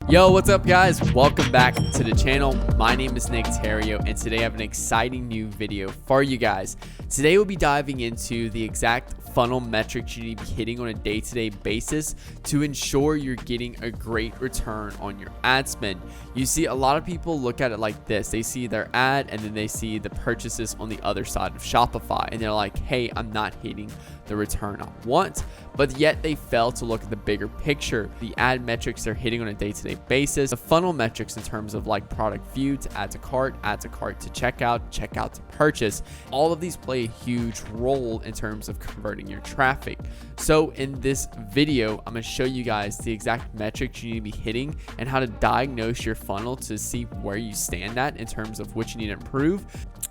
Yo, what's up guys? Welcome back to the channel. My name is Nick Theriot, and today I have an exciting new video for you guys. Today we'll be diving into the exact funnel metrics you need to be hitting on a day-to-day basis to ensure you're getting a great return on your ad spend. You see, a lot of people look at it like this. They see their ad and then they see the purchases on the other side of Shopify, and they're like, hey, I'm not hitting the return I want, but yet they fail to look at the bigger picture, the ad metrics they're hitting on a day-to-day basis, the funnel metrics in terms of like product view to add to cart to checkout, checkout to purchase. All of these play a huge role in terms of converting your traffic. So in this video, I'm going to show you guys the exact metrics you need to be hitting and how to diagnose your funnel to see where you stand at in terms of what you need to improve.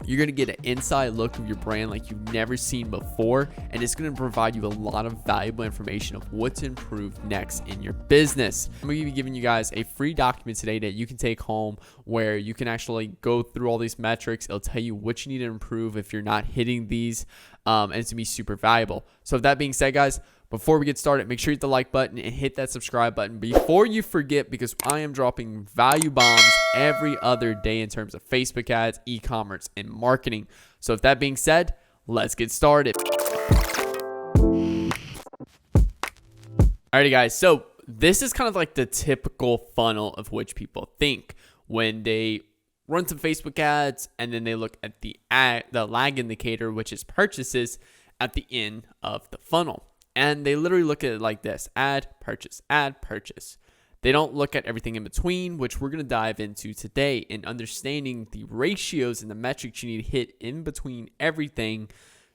You're going to get an inside look of your brand like you've never seen before, and it's going to provide you a lot of valuable information of what to improve next in your business. I'm going to be giving you guys a free document today that you can take home where you can actually go through all these metrics. It'll tell you what you need to improve if you're not hitting these, and it's going to be super valuable. So with that being said, guys, before we get started, make sure you hit the like button and hit that subscribe button before you forget, because I am dropping value bombs every other day in terms of Facebook ads, e-commerce, and marketing. So with that being said, let's get started. Alrighty guys, so this is kind of like the typical funnel of which people think when they run some Facebook ads and then they look at the lag indicator, which is purchases at the end of the funnel. And they literally look at it like this: ad, purchase, ad, purchase. They don't look at everything in between, which we're going to dive into today in understanding the ratios and the metrics you need to hit in between everything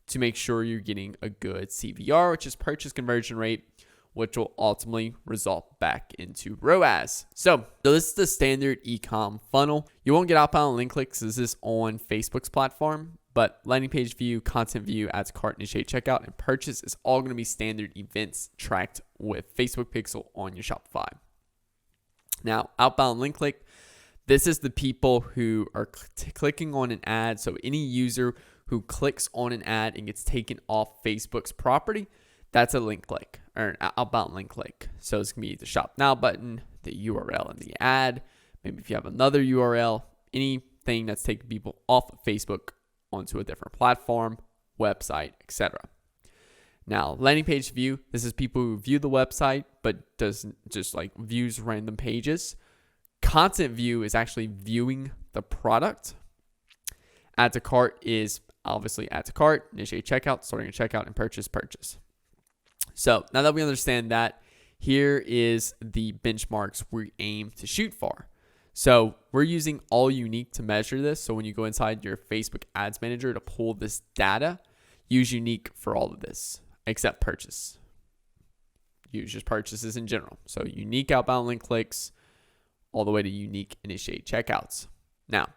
to make sure you're getting a good CVR, which is purchase conversion rate, which will ultimately result back into ROAS. So this is the standard e-com funnel. You won't get outbound link clicks. This is on Facebook's platform, but landing page view, content view, add to cart, initiate checkout, and purchase is all going to be standard events tracked with Facebook Pixel on your Shopify. Now, outbound link click, this is the people who are clicking on an ad. So any user who clicks on an ad and gets taken off Facebook's property, that's a link click or an outbound link click. So it's going to be the shop now button, the URL in the ad, maybe if you have another URL, anything that's taking people off of Facebook onto a different platform, website, etc. Now, landing page view, this is people who view the website but doesn't just like views random pages. Content view is actually viewing the product. Add to cart is obviously add to cart, initiate checkout, starting a checkout, and purchase. So now that we understand that, here is the benchmarks we aim to shoot for. So we're using all unique to measure this. So when you go inside your Facebook Ads Manager to pull this data, use unique for all of this, except purchase. Use just purchases in general. So unique outbound link clicks all the way to unique initiate checkouts. Now,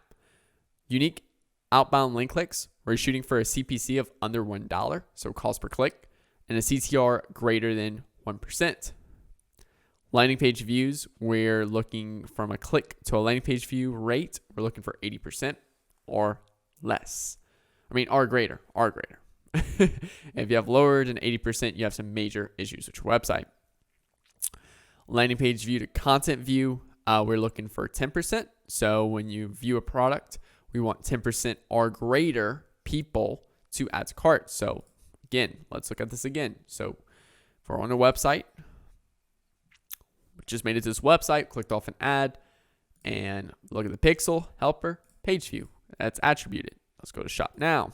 unique outbound link clicks, we're shooting for a CPC of under $1, so cost per click, and a CTR greater than 1%. Landing page views, we're looking from a click to a landing page view rate, we're looking for 80% or less. Or greater. If you have lower than 80%, you have some major issues with your website. Landing page view to content view, we're looking for 10%. So when you view a product, we want 10% or greater people to add to cart. So again, let's look at this again. So if we're on a website, we just made it to this website, clicked off an ad, and look at the pixel, helper, page view. That's attributed. Let's go to shop now.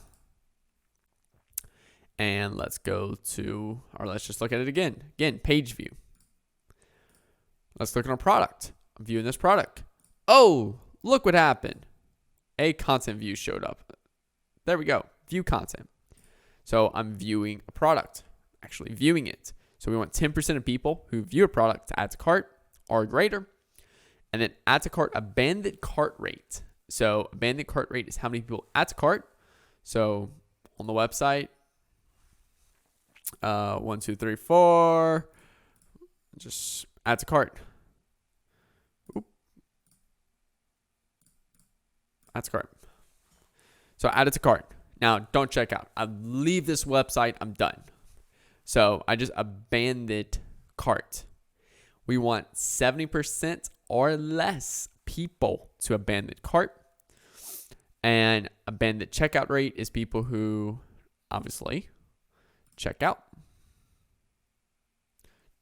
And let's just look at it again. Again, page view. Let's click on a product. I'm viewing this product. Oh, look what happened. A content view showed up. There we go. View content. So I'm viewing a product, actually viewing it. So we want 10% of people who view a product to add to cart or greater. And then add to cart, abandoned cart rate. So abandoned cart rate is how many people add to cart. So on the website, 1, 2, 3, 4, just add to cart. Add to cart. So add it to cart. Now don't check out. I leave this website. I'm done. So I just abandoned cart. We want 70% or less people to abandon cart. And abandoned checkout rate is people who obviously check out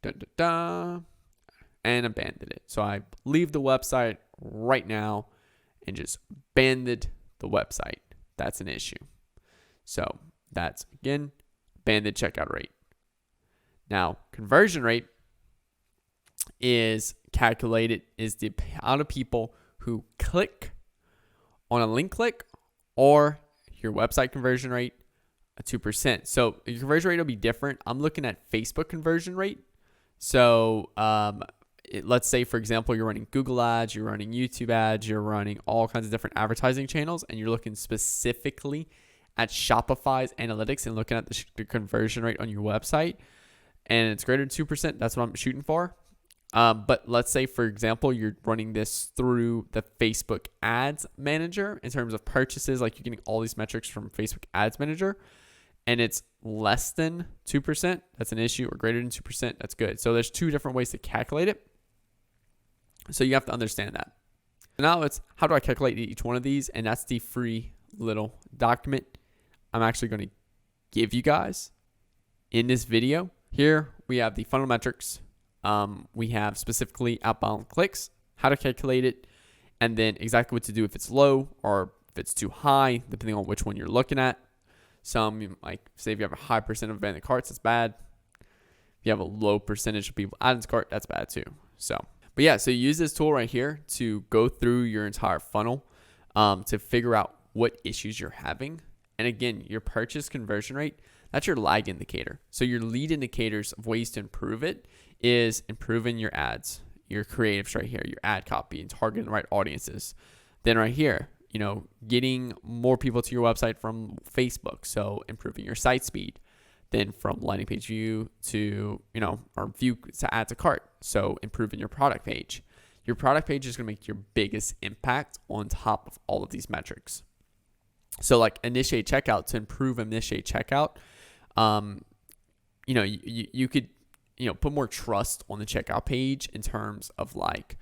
and abandon it. So I leave the website right now and just abandoned the website. That's an issue. So that's, again, abandoned checkout rate. Now, conversion rate is calculated is the amount of people who click on a link click or your website conversion rate, 2%. So your conversion rate will be different. I'm looking at Facebook conversion rate. So let's say, for example, you're running Google ads, you're running YouTube ads, you're running all kinds of different advertising channels, and you're looking specifically at Shopify's analytics and looking at the conversion rate on your website, and it's greater than 2%. That's what I'm shooting for. But let's say, for example, you're running this through the Facebook Ads Manager in terms of purchases, like you're getting all these metrics from Facebook Ads Manager, and it's less than 2%, that's an issue, or greater than 2%, that's good. So there's two different ways to calculate it. So you have to understand that. Now it's how do I calculate each one of these? And that's the free little document I'm actually going to give you guys in this video. Here we have the funnel metrics. We have specifically outbound clicks, how to calculate it, and then exactly what to do if it's low or if it's too high, depending on which one you're looking at. Some, like, say if you have a high percent of abandoned carts, that's bad. If you have a low percentage of people adding to cart, that's bad too. So you use this tool right here to go through your entire funnel to figure out what issues you're having. And again, your purchase conversion rate, that's your lag indicator. So your lead indicators of ways to improve it is improving your ads, your creatives right here, your ad copy, and targeting the right audiences. Then right here, getting more people to your website from Facebook. So improving your site speed. Then from landing page view to, or view to add to cart. So improving your product page. Your product page is going to make your biggest impact on top of all of these metrics. So like initiate checkout, to improve initiate checkout, you could, put more trust on the checkout page in terms of like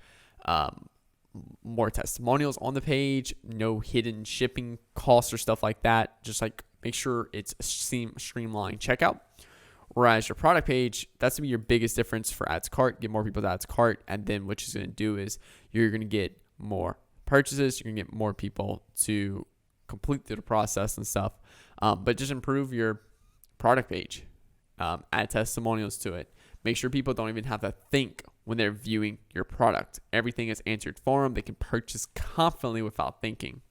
more testimonials on the page, no hidden shipping costs or stuff like that. Just like make sure it's a streamlined checkout. Whereas your product page, that's gonna be your biggest difference for add to cart, get more people to add to cart. And then what you're gonna do is you're gonna get more purchases, you're gonna get more people to complete through the process and stuff. But just improve your product page, add testimonials to it. Make sure people don't even have to think when they're viewing your product. Everything is answered for them. They can purchase confidently without thinking.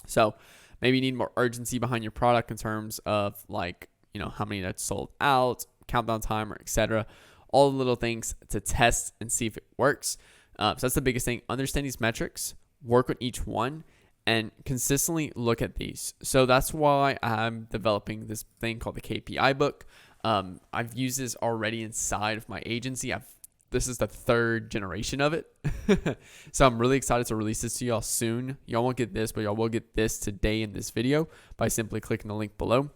So maybe you need more urgency behind your product in terms of like, how many that's sold out, countdown timer, etc. All the little things to test and see if it works. So that's the biggest thing. Understand these metrics, work on each one, and consistently look at these. So that's why I'm developing this thing called the KPI book. I've used this already inside of my agency. This is the third generation of it. So I'm really excited to release this to y'all soon. Y'all won't get this, but y'all will get this today in this video by simply clicking the link below.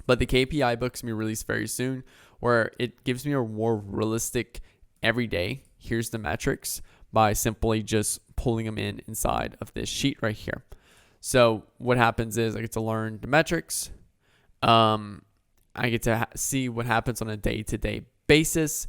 But the KPI book's gonna be released very soon, where it gives me a more realistic every day. Here's the metrics by simply just pulling them inside of this sheet right here. So what happens is I get to learn the metrics. I get to see what happens on a day-to-day basis.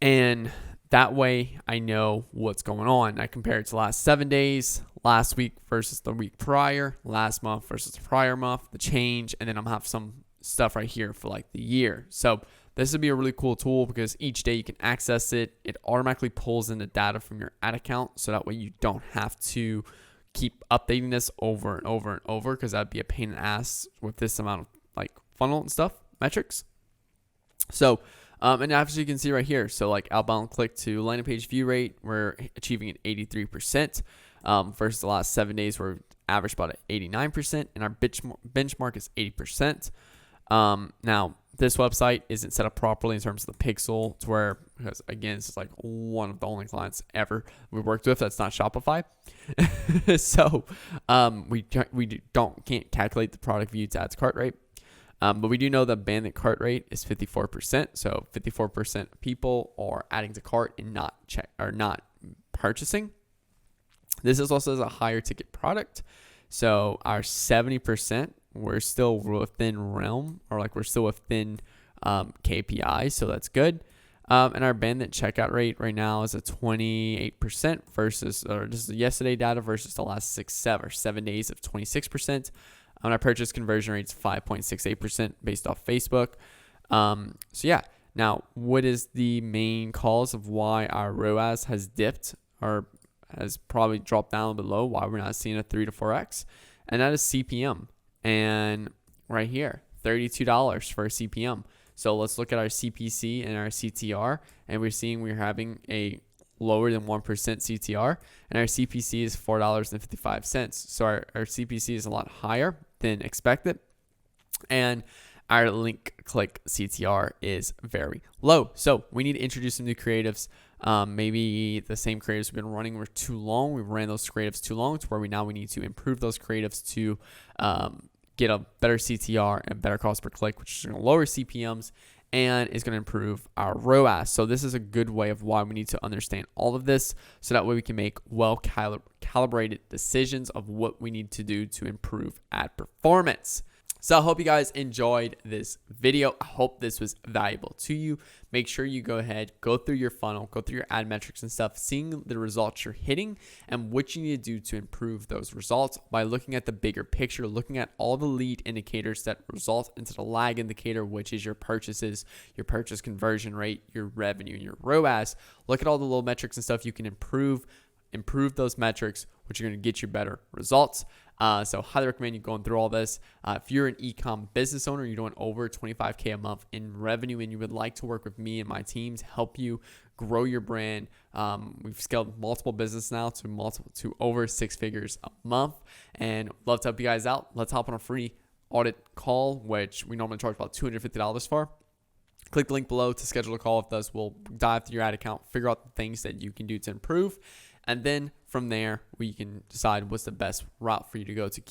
And that way I know what's going on. I compare it to the last 7 days, last week versus the week prior, last month versus the prior month, the change, and then I'm gonna have some stuff right here for like the year. So this would be a really cool tool because each day you can access it. It automatically pulls in the data from your ad account. So that way you don't have to keep updating this over and over and over, because that'd be a pain in the ass with this amount of like funnel and stuff, metrics. So, and as you can see right here, so like outbound click to landing page view rate, we're achieving an 83%, versus the last 7 days we're averaged about at 89%, and our benchmark is 80%. Now this website isn't set up properly in terms of the pixel to where, because again, this is like one of the only clients ever we worked with that's not Shopify. So, we can't calculate the product view to add to cart rate. But we do know the abandoned cart rate is 54%. So 54% of people are adding to cart and not purchasing. This is also a higher ticket product. So our 70%, we're still within realm, or like we're still within KPI. So that's good. And our abandoned checkout rate right now is at 28% versus, or this is yesterday data versus the last 7 days of 26%. And our purchase conversion rate is 5.68% based off Facebook. So yeah, now what is the main cause of why our ROAS has dipped or has probably dropped down below? Why we're not seeing a 3 to 4x? And that is CPM. And right here, $32 for a CPM. So let's look at our CPC and our CTR, and we're seeing we're having a lower than 1% CTR, and our CPC is $4.55. So our CPC is a lot higher than expected, and our link click CTR is very low. So we need to introduce some new creatives. Maybe the same creatives we've been running were too long. We ran those creatives too long to where we need to improve those creatives to get a better CTR and better cost per click, which is going to lower CPMs and is going to improve our ROAS. So this is a good way of why we need to understand all of this, so that way we can make well calibrated decisions of what we need to do to improve ad performance. So I hope you guys enjoyed this video. I hope this was valuable to you. Make sure you go ahead, go through your funnel, go through your ad metrics and stuff, seeing the results you're hitting and what you need to do to improve those results by looking at the bigger picture, looking at all the lead indicators that result into the lag indicator, which is your purchases, your purchase conversion rate, your revenue, and your ROAS. Look at all the little metrics and stuff you can improve those metrics, which are going to get you better results. So highly recommend you going through all this. If you're an e-com business owner, you're doing over $25K a month in revenue, and you would like to work with me and my team to help you grow your brand. We've scaled multiple business now to over 6 figures a month, and love to help you guys out. Let's hop on a free audit call, which we normally charge about $250 for. Click the link below to schedule a call with us. We'll dive through your ad account, figure out the things that you can do to improve. And then from there, we can decide what's the best route for you to go to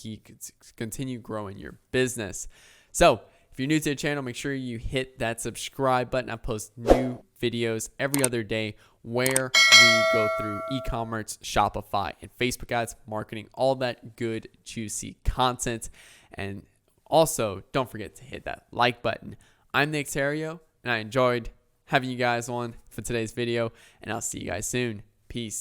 continue growing your business. So if you're new to the channel, make sure you hit that subscribe button. I post new videos every other day where we go through e-commerce, Shopify, and Facebook ads, marketing, all that good, juicy content. And also, don't forget to hit that like button. I'm Nick Theriot, and I enjoyed having you guys on for today's video, and I'll see you guys soon. Peace.